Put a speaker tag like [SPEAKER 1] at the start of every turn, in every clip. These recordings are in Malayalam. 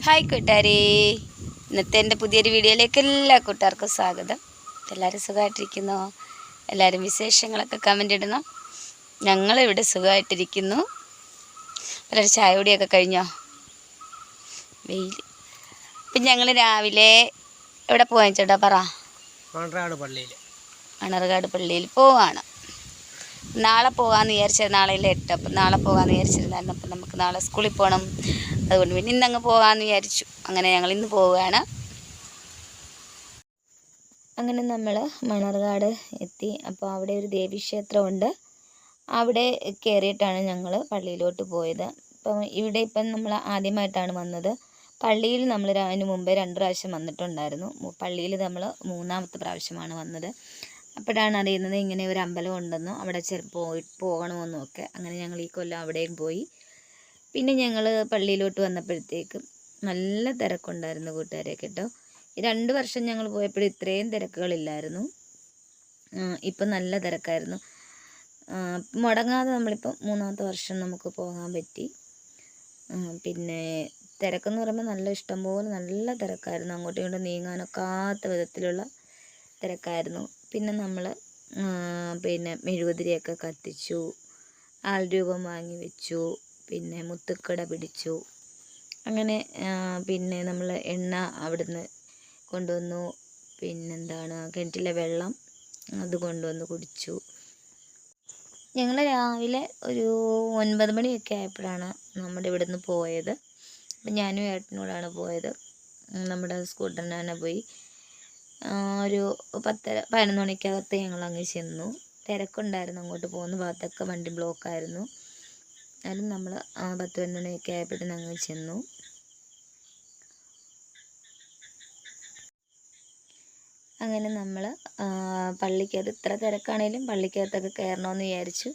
[SPEAKER 1] ഹായ് കൂട്ടുകാരെ, ഇന്നത്തെ എൻ്റെ പുതിയൊരു വീഡിയോയിലേക്ക് എല്ലാ കൂട്ടുകാർക്കും സ്വാഗതം. എല്ലാവരും സുഖമായിട്ടിരിക്കുന്നോ? എല്ലാവരും വിശേഷങ്ങളൊക്കെ കമൻ്റ് ഇടണം. ഞങ്ങളിവിടെ സുഖമായിട്ടിരിക്കുന്നു. എല്ലാവരും ചായ കുടിയൊക്കെ കഴിഞ്ഞോ? വെയിൽ. ഇപ്പം ഞങ്ങൾ രാവിലെ എവിടെ പോകാൻ ചേട്ടാ പറ? മണർകാട് പള്ളിയിൽ പോവാണ്. നാളെ പോകാമെന്ന് വിചാരിച്ചത്, നാളെയല്ലേ 8, അപ്പം നാളെ പോകാമെന്ന് വിചാരിച്ചിരുന്നായിരുന്നു. അപ്പം നമുക്ക് നാളെ സ്കൂളിൽ പോകണം. അതുകൊണ്ട് പിന്നെ ഇന്നങ്ങ് പോകാമെന്ന് വിചാരിച്ചു. അങ്ങനെ ഞങ്ങൾ ഇന്ന് പോവുകയാണ്. അങ്ങനെ നമ്മൾ മണർകാട് എത്തി. അപ്പോൾ അവിടെ ഒരു ദേവീക്ഷേത്രമുണ്ട്. അവിടെ കയറിയിട്ടാണ് ഞങ്ങൾ പള്ളിയിലോട്ട് പോയത്. ഇപ്പം നമ്മൾ ആദ്യമായിട്ടാണ് വന്നത്. പള്ളിയിൽ നമ്മൾ അതിന് മുമ്പേ 2 പ്രാവശ്യം വന്നിട്ടുണ്ടായിരുന്നു. പള്ളിയിൽ നമ്മൾ 3ാമത്തെ പ്രാവശ്യമാണ് വന്നത്. അപ്പോഴാണ് അറിയുന്നത് ഇങ്ങനെ ഒരു അമ്പലം ഉണ്ടെന്നും അവിടെ പോകണമെന്നും ഒക്കെ. അങ്ങനെ ഞങ്ങൾ ഈ കൊല്ലം അവിടെയും പോയി. പിന്നെ ഞങ്ങൾ പള്ളിയിലോട്ട് വന്നപ്പോഴത്തേക്കും നല്ല തിരക്കുണ്ടായിരുന്നു കൂട്ടുകാരെ കേട്ടോ. ഈ 2 വർഷം ഞങ്ങൾ പോയപ്പോഴും ഇത്രയും തിരക്കുകളില്ലായിരുന്നു. ഇപ്പം നല്ല തിരക്കായിരുന്നു. മുടങ്ങാതെ നമ്മളിപ്പം 3ാമത്തെ വർഷം നമുക്ക് പോകാൻ പറ്റി. പിന്നെ തിരക്കെന്ന് പറയുമ്പോൾ നല്ല ഇഷ്ടംപോലെ നല്ല തിരക്കായിരുന്നു. അങ്ങോട്ടും ഇങ്ങോട്ടും നീങ്ങാനൊക്കാത്ത വിധത്തിലുള്ള തിരക്കായിരുന്നു. പിന്നെ നമ്മൾ മെഴുകുതിരിയൊക്കെ കത്തിച്ചു, ആൾരൂപം വാങ്ങി വെച്ചു, പിന്നെ മുത്തുക്കട പിടിച്ചു. അങ്ങനെ പിന്നെ നമ്മൾ എണ്ണ അവിടുന്ന് കൊണ്ടുവന്നു. പിന്നെന്താണ്, കിണറ്റിലെ വെള്ളം അത് കൊണ്ടുവന്ന് കുടിച്ചു. ഞങ്ങൾ രാവിലെ ഒരു 9 മണിയൊക്കെ ആയപ്പോഴാണ് നമ്മുടെ ഇവിടുന്ന് പോയത്. അപ്പം ഞാനും ഏട്ടനോടാണ് പോയത്. നമ്മുടെ സ്കൂട്ടറിന് തന്നെ പോയി. ഒരു 10-11 മണിക്കകത്ത് ഞങ്ങൾ അങ്ങ് ചെന്നു. തിരക്കുണ്ടായിരുന്നു, അങ്ങോട്ട് പോകുന്ന ഭാഗത്തൊക്കെ വണ്ടി ബ്ലോക്കായിരുന്നു. എന്നാലും നമ്മൾ 10-11 മണിയൊക്കെ ആയപ്പോഴത്തേന് അങ്ങ് ചെന്നു. അങ്ങനെ നമ്മൾ പള്ളിക്കകത്ത് ഇത്ര തിരക്കാണേലും പള്ളിക്കകത്തൊക്കെ കയറണമെന്ന് വിചാരിച്ചു.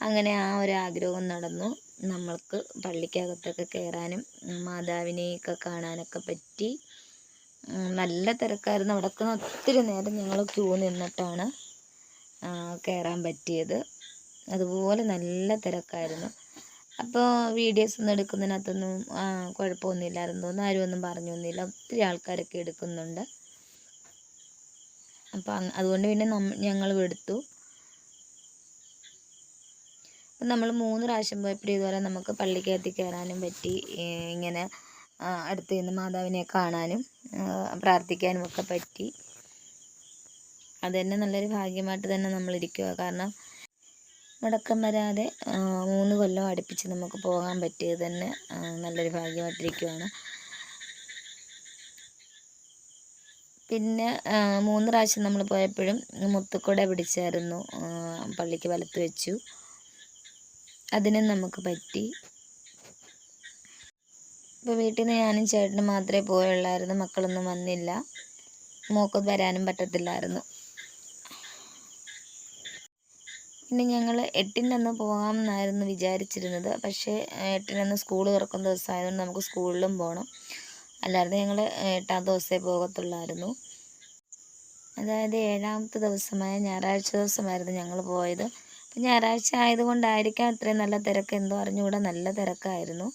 [SPEAKER 1] അങ്ങനെ ആ ഒരു ആഗ്രഹവും നടന്നു. നമ്മൾക്ക് പള്ളിക്കകത്തൊക്കെ കയറാനും മാതാവിനെയൊക്കെ കാണാനൊക്കെ പറ്റി. നല്ല തിരക്കായിരുന്നു. അവിടെയൊക്കെ ഒത്തിരി നേരം ഞങ്ങൾ ക്യൂ നിന്നിട്ടാണ് കയറാൻ പറ്റിയത്. അതുപോലെ നല്ല തിരക്കായിരുന്നു. അപ്പോൾ വീഡിയോസ് ഒന്നും എടുക്കുന്നതിനകത്തൊന്നും കുഴപ്പമൊന്നുമില്ലായിരുന്നു തോന്നുന്നു. ആരും ഒന്നും പറഞ്ഞൊന്നുമില്ല. ഒത്തിരി ആൾക്കാരൊക്കെ എടുക്കുന്നുണ്ട്. അപ്പം അതുകൊണ്ട് പിന്നെ ഞങ്ങൾ എടുത്തു. അപ്പം നമ്മൾ 3 പ്രാവശ്യം പോയപ്പോഴും ഇതുപോലെ നമുക്ക് പള്ളിക്കകത്ത് കയറാനും പറ്റി. ഇങ്ങനെ അടുത്ത് നിന്ന് മാതാവിനെ കാണാനും പ്രാർത്ഥിക്കാനും ഒക്കെ പറ്റി. അത് തന്നെ നല്ലൊരു ഭാഗ്യമായിട്ട് തന്നെ നമ്മളിരിക്കുക. കാരണം മുടക്കം വരാതെ 3 കൊല്ലം അടുപ്പിച്ച് നമുക്ക് പോകാൻ പറ്റിയത് തന്നെ നല്ലൊരു ഭാഗ്യമായിട്ടിരിക്കുകയാണ്. പിന്നെ 3 പ്രാവശ്യം നമ്മൾ പോയപ്പോഴും മുത്തുക്കുട പിടിച്ചായിരുന്നു. പള്ളിക്ക് വലത്ത് വെച്ചു. അതിനും നമുക്ക് പറ്റി. ഇപ്പോൾ വീട്ടിൽ നിന്ന് ഞാനും ചേട്ടനും മാത്രമേ പോയുള്ളായിരുന്നു. മക്കളൊന്നും വന്നില്ല. മോൾക്ക് വരാനും പറ്റത്തില്ലായിരുന്നു. പിന്നെ ഞങ്ങൾ 8-ൻ്റെ അന്ന് പോകാമെന്നായിരുന്നു വിചാരിച്ചിരുന്നത്. പക്ഷേ 8-ൻ്റെ അന്ന് സ്കൂൾ തുറക്കുന്ന ദിവസമായതുകൊണ്ട് നമുക്ക് സ്കൂളിലും പോകണം. അല്ലാതെ ഞങ്ങൾ 8-ാമത്തെ ദിവസമേ പോകത്തുള്ളായിരുന്നു. അതായത് 7ാമത്തെ ദിവസമായ ഞായറാഴ്ച ദിവസമായിരുന്നു ഞങ്ങൾ പോയത്. അപ്പം ഞായറാഴ്ച ആയതുകൊണ്ടായിരിക്കാം ഇത്രയും നല്ല തിരക്ക്, എന്തോ അറിഞ്ഞുകൂടെ, നല്ല തിരക്കായിരുന്നു.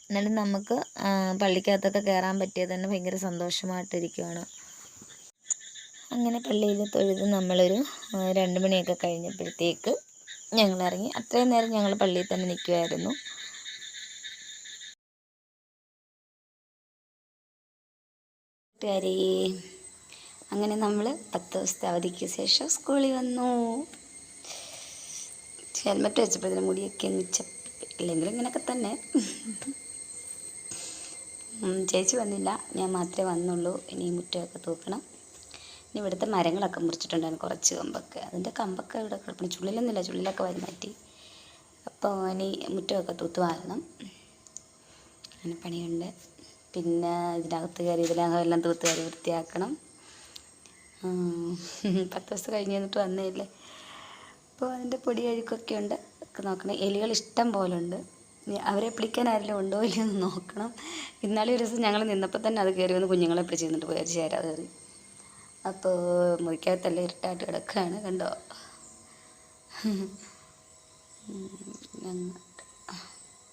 [SPEAKER 1] എന്നാലും നമുക്ക് പള്ളിക്കകത്തൊക്കെ കയറാൻ പറ്റിയത് തന്നെ ഭയങ്കര സന്തോഷമായിട്ടിരിക്കുകയാണ്. അങ്ങനെ പള്ളിയിൽ തൊഴുത് നമ്മളൊരു 2 മണിയൊക്കെ കഴിഞ്ഞപ്പോഴത്തേക്ക് ഞങ്ങൾ ഇറങ്ങി. അത്രയും നേരം ഞങ്ങൾ പള്ളിയിൽ തന്നെ നിൽക്കുമായിരുന്നു. അങ്ങനെ നമ്മൾ 10 ദിവസത്തെ അവധിക്ക് ശേഷം സ്കൂളിൽ വന്നു. ഹെൽമെറ്റ് വെച്ചപ്പോഴത്തേന് മുടിയൊക്കെ ഇല്ലെങ്കിലും ഇങ്ങനെയൊക്കെ തന്നെ. ചേച്ചി വന്നില്ല, ഞാൻ മാത്രമേ വന്നുള്ളൂ. ഇനി മുറ്റമൊക്കെ തൂക്കണം. ഇനി ഇവിടുത്തെ മരങ്ങളൊക്കെ മുറിച്ചിട്ടുണ്ടായിരുന്നു, കുറച്ച് കമ്പൊക്കെ. അതിൻ്റെ കമ്പൊക്കെ ഇവിടെ കിടപ്പുണ്ട്. ചുള്ളിലൊന്നുമില്ല, ചുള്ളിലൊക്കെ വരി മാറ്റി. അപ്പോൾ ഇനി മുറ്റമൊക്കെ തൂത്ത് വാരണം. അങ്ങനെ പണിയുണ്ട്. പിന്നെ ഇതിനകത്ത് കയറി ഇതിനകം തൂത്ത് കയറി വൃത്തിയാക്കണം. 10 ദിവസം കഴിഞ്ഞ് എന്നിട്ട് വന്നേയില്ലേ. അപ്പോൾ അതിൻ്റെ പൊടി അഴുക്കൊക്കെ ഉണ്ട്, ഒക്കെ നോക്കണം. എലികൾ ഇഷ്ടം പോലെ ഉണ്ട്. അവരെ പിടിക്കാൻ ആരെങ്കിലും ഉണ്ടോ ഇല്ലയോ എന്ന് നോക്കണം. ഇന്നാളെ ഒരു ദിവസം ഞങ്ങൾ നിന്നപ്പോൾ തന്നെ അത് കയറി വന്ന് കുഞ്ഞുങ്ങളെ പിടിച്ച് നിന്നിട്ട് പോയി. ചേരാ കയറി. അപ്പോൾ മുറിക്കകത്തെല്ലാം ഇരുട്ടായിട്ട് കിടക്കുകയാണ്, കണ്ടോ.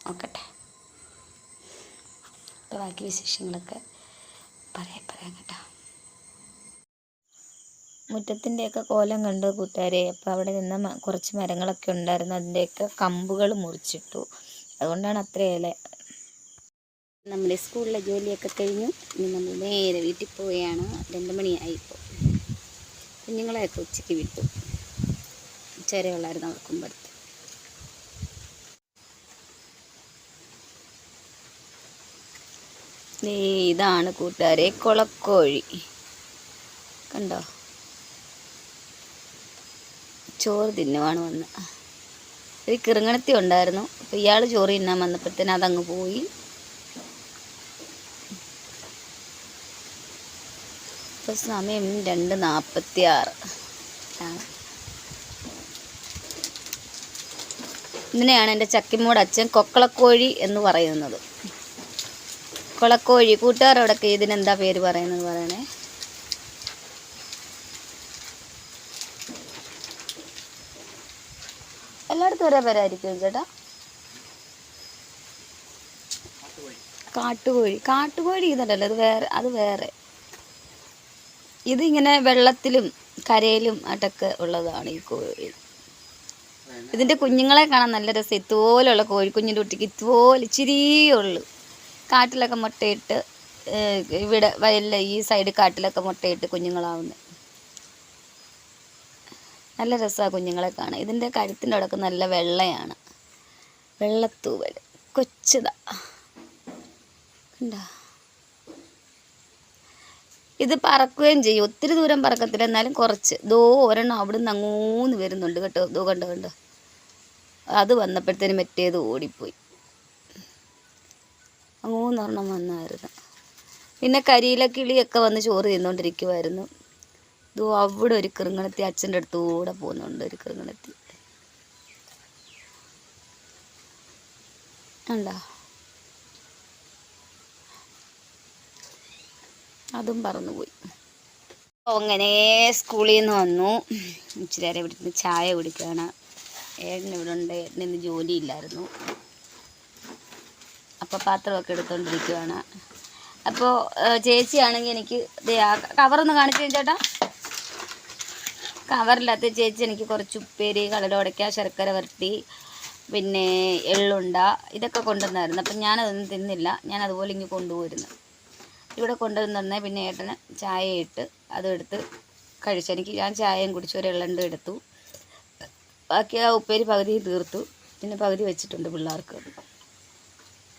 [SPEAKER 1] നോക്കട്ടെ.
[SPEAKER 2] ബാക്കി വിശേഷങ്ങളൊക്കെ പറയാം കേട്ടോ.
[SPEAKER 1] മുറ്റത്തിൻ്റെയൊക്കെ കോലം കണ്ട് കൂട്ടുകാരെ. അപ്പോൾ അവിടെ നിന്ന് കുറച്ച് മരങ്ങളൊക്കെ ഉണ്ടായിരുന്നു, അതിൻ്റെയൊക്കെ കമ്പുകൾ മുറിച്ചിട്ടു. അതുകൊണ്ടാണ് അത്ര ഇല.
[SPEAKER 2] നമ്മുടെ സ്കൂളിലെ ജോലിയൊക്കെ കഴിഞ്ഞു. ഇനി നമ്മൾ നേരെ വീട്ടിൽ പോവുകയാണ്. 2 മണിയായി ഇപ്പോൾ. കുഞ്ഞുങ്ങളെയൊക്കെ ഉച്ചയ്ക്ക് വിട്ടു. ഉച്ചവരെ ഉള്ളായിരുന്നു അവർക്കുമ്പടുത്ത്.
[SPEAKER 1] ഇതാണ് കൂട്ടുകാരെ കുളക്കോഴി, കണ്ടോ? ചോറ് തിന്നുവാണ് വന്ന്. ഒരു കിറുങ്ങണത്തി ഉണ്ടായിരുന്നു. അപ്പോൾ ഇയാൾ ചോറ് തിന്നാൻ വന്നപ്പോഴത്തേന് അതങ്ങ് പോയി. ഇപ്പോൾ സമയം 2:46 ആണ്. ഇതിനെയാണ് എൻ്റെ ചക്കിമോട് അച്ഛൻ കൊക്കളക്കോഴി എന്ന് പറയുന്നത്. കൊളക്കോഴി. കൂട്ടുകാരോടൊക്കെ ഇതിനെന്താ പേര് പറയുന്നത് പറയണേ. എല്ലായിടത്തും ഒരേ പേരായിരിക്കും ചേട്ടാ. കാട്ടുകോഴി. കാട്ടുകോഴി ഇതല്ലല്ലോ, അത് വേറെ. ഇതിങ്ങനെ വെള്ളത്തിലും കരയിലും അടക്ക ഉള്ളതാണ് ഈ കോഴി. ഇതിൻ്റെ കുഞ്ഞുങ്ങളെ കാണാൻ നല്ല രസം. ഇതുപോലുള്ള കോഴിക്കുഞ്ഞിൻ്റെ കുട്ടിക്ക് ഇതുപോലെ ഇച്ചിരിയേ ഉള്ളൂ. കാട്ടിലൊക്കെ മുട്ടയിട്ട്, ഇവിടെ വയലിൽ ഈ സൈഡ് കാട്ടിലൊക്കെ മുട്ടയിട്ട് കുഞ്ഞുങ്ങളാവുന്നത്. നല്ല രസമാണ് കുഞ്ഞുങ്ങളെ കാണാൻ. ഇതിൻ്റെ കഴുത്തിൻ്റെ അടക്കം നല്ല വെള്ളയാണ്, വെള്ളത്തൂവൽ. കൊച്ചതാ കണ്ടോ? ഇത് പറക്കുകയും ചെയ്യും. ഒത്തിരി ദൂരം പറക്കത്തില്ല, എന്നാലും കുറച്ച്. ഒരെണ്ണം അവിടുന്ന് അങ്ങോന്ന് വരുന്നുണ്ട് കേട്ടോ. കണ്ടോ. അത് വന്നപ്പോഴത്തേനും മറ്റേത് ഓടിപ്പോയി. അങ്ങോന്നൊരെണ്ണം വന്നായിരുന്നു. പിന്നെ കരിയില കിളിയൊക്കെ വന്ന് ചോറ് തിന്നുകൊണ്ടിരിക്കുമായിരുന്നു. അവിടെ ഒരു കിറുങ്ങണത്തി അച്ഛൻ്റെ അടുത്തൂടെ പോകുന്നുണ്ട്. ഒരു കിറുങ്ങണത്തി കണ്ടോ? അതും പറന്നുപോയി. അങ്ങനെ സ്കൂളിൽ നിന്ന് വന്നു. ഇച്ചിരി നേരം ഇവിടെ നിന്ന് ചായ കുടിക്കുകയാണ്. ഏട്ടൻ ഇവിടെ ഉണ്ട്. ഏട്ടന് ഇന്ന് ജോലിയില്ലായിരുന്നു. അപ്പോൾ പാത്രമൊക്കെ എടുത്തുകൊണ്ടിരിക്കുകയാണ്. അപ്പോൾ ചേച്ചിയാണെങ്കിൽ എനിക്ക് കവറൊന്ന് കാണിച്ചു ചേട്ടാ. കവറില്ലാത്ത ചേച്ചി എനിക്ക് കുറച്ച് ഉപ്പേരി, കടലോടയ്ക്ക, ശർക്കര വരട്ടി, പിന്നെ എള്ളുണ്ട, ഇതൊക്കെ കൊണ്ടുവന്നായിരുന്നു. അപ്പം ഞാനതൊന്നും തിന്നില്ല. ഞാൻ അതുപോലെ ഇങ്ങ് കൊണ്ടുപോയിരുന്നു. ഇവിടെ കൊണ്ടുവന്ന് പിന്നെ ഏട്ടന് ചായ ഇട്ട് അതെടുത്ത് കഴിച്ചു. ഞാൻ ചായയും കുടിച്ചു, ഒരു എള്ളുണ്ട എടുത്തു. ബാക്കി ആ ഉപ്പേരി പകുതി തീർത്തു. പിന്നെ പകുതി വെച്ചിട്ടുണ്ട് പിള്ളേർക്ക്.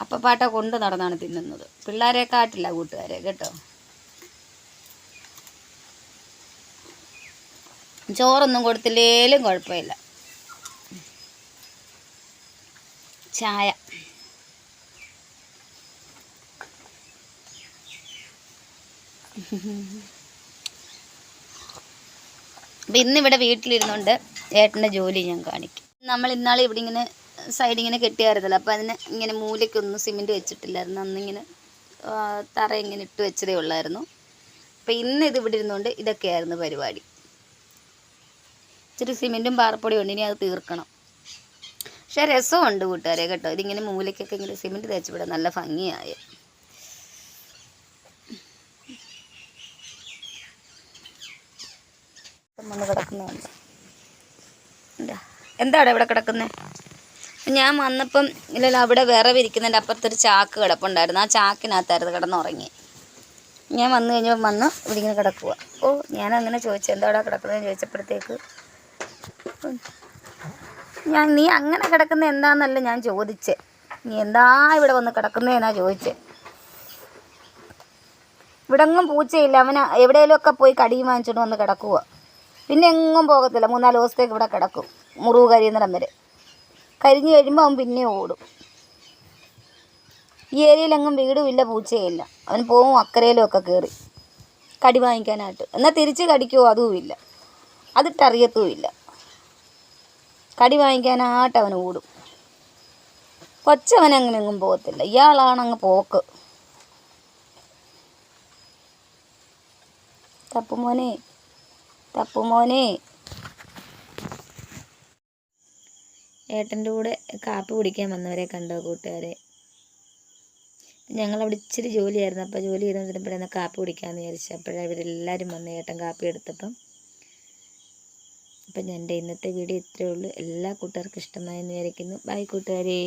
[SPEAKER 1] അപ്പം പാട്ട കൊണ്ട് നടന്നാണ് തിന്നുന്നത്. പിള്ളേരെ കാട്ടില്ല കൂട്ടുകാരെ കേട്ടോ. ചോറൊന്നും കൊടുത്തില്ലേലും കുഴപ്പമില്ല. ചായ അപ്പം ഇന്നിവിടെ വീട്ടിലിരുന്നുകൊണ്ട് ഏട്ടൻ്റെ ജോലി ഞാൻ കാണിക്കും. നമ്മൾ ഇന്നാളെ ഇവിടെ ഇങ്ങനെ സൈഡിങ്ങനെ കെട്ടിയായിരുന്നല്ലോ. അപ്പോൾ അതിന് ഇങ്ങനെ മൂലയ്ക്കൊന്നും സിമെൻറ്റ് വെച്ചിട്ടില്ലായിരുന്നു. അന്നിങ്ങനെ തറ ഇങ്ങനെ ഇട്ട് വെച്ചതേ ഉള്ളായിരുന്നു. അപ്പോൾ ഇന്ന് ഇത് ഇവിടെ ഇരുന്നുകൊണ്ട് ഇതൊക്കെയായിരുന്നു പരിപാടി. ഇച്ചിരി സിമെൻറ്റും പാറപ്പൊടിയും ഉണ്ട്, ഇനി അത് തീർക്കണം. പക്ഷേ രസമുണ്ട് കൂട്ടുകാരെ കേട്ടോ. ഇതിങ്ങനെ മൂലയ്ക്കൊക്കെ ഇങ്ങനെ സിമെൻറ്റ് തേച്ചിവിടെ നല്ല ഭംഗിയായി. വന്ന് കിടക്കുന്നുണ്ട്. എന്താണ് ഇവിടെ കിടക്കുന്നത്? ഞാൻ വന്നപ്പം ഇല്ലല്ലോ, അവിടെ വിറവിരിക്കുന്നതിൻ്റെ അപ്പുറത്തൊരു ചാക്ക് കിടപ്പുണ്ടായിരുന്നു. ആ ചാക്കിനകത്തായിരുന്നു കിടന്നുറങ്ങി. ഞാൻ വന്നു കഴിഞ്ഞപ്പോൾ ഇവിടെ ഇങ്ങനെ കിടക്കുക. ഞാനങ്ങനെ ചോദിച്ചു എന്താ കിടക്കുന്നതെന്ന് ചോദിച്ചപ്പോഴത്തേക്ക് നീ അങ്ങനെ കിടക്കുന്നത് എന്താണെന്നല്ല ഞാൻ ചോദിച്ചേ, നീ എന്താ ഇവിടെ വന്ന് കിടക്കുന്നതെന്നാ ചോദിച്ചേ. ഇവിടെ എങ്ങും പൂച്ചയില്ല. അവന് എവിടെയെങ്കിലുമൊക്കെ പോയി കടിയും വാങ്ങിച്ചോണ്ട് വന്ന് കിടക്കുക. പിന്നെ എങ്ങും പോകത്തില്ല. 3-4 ദിവസത്തേക്ക് ഇവിടെ കിടക്കും, മുറിവ് കരിയുന്നിടം വരെ. കരിഞ്ഞ് കഴിയുമ്പോൾ അവൻ പിന്നെ ഓടും. ഈ ഏരിയയിലെങ്ങും വീടും ഇല്ല, പൂച്ചയില്ല. അവൻ പോവും അക്കരയിലും ഒക്കെ കയറി കടി വാങ്ങിക്കാനായിട്ട്. എന്നാൽ തിരിച്ച് കടിക്കുമോ അതുമില്ല, അതിട്ടറിയത്തുമില്ല. കടി വാങ്ങിക്കാനായിട്ട് അവൻ ഓടും. കൊച്ചവൻ അങ്ങനെ എങ്ങും പോകത്തില്ല. ഇയാളാണങ്ങ് പോക്ക്. തപ്പുമോനെ. ഏട്ടൻ്റെ കൂടെ കാപ്പി കുടിക്കാൻ വന്നവരെ കണ്ടോ കൂട്ടുകാരെ. ഞങ്ങളവിടെ ഇച്ചിരി ജോലിയായിരുന്നു. അപ്പോൾ ജോലി ചെയ്തുകൊണ്ടിരുന്നപ്പോഴാണ് കാപ്പി കുടിക്കാമെന്ന് വിചാരിച്ചു. അപ്പോഴാണ് ഇവരെല്ലാവരും വന്ന് ഏട്ടൻ കാപ്പി എടുത്തപ്പം. അപ്പം എൻ്റെ ഇന്നത്തെ വീഡിയോ ഇത്രയേ ഉള്ളൂ. എല്ലാ കൂട്ടുകാർക്കും ഇഷ്ടമായെന്ന് വിചാരിക്കുന്നു. ബൈ കൂട്ടുകാരേ.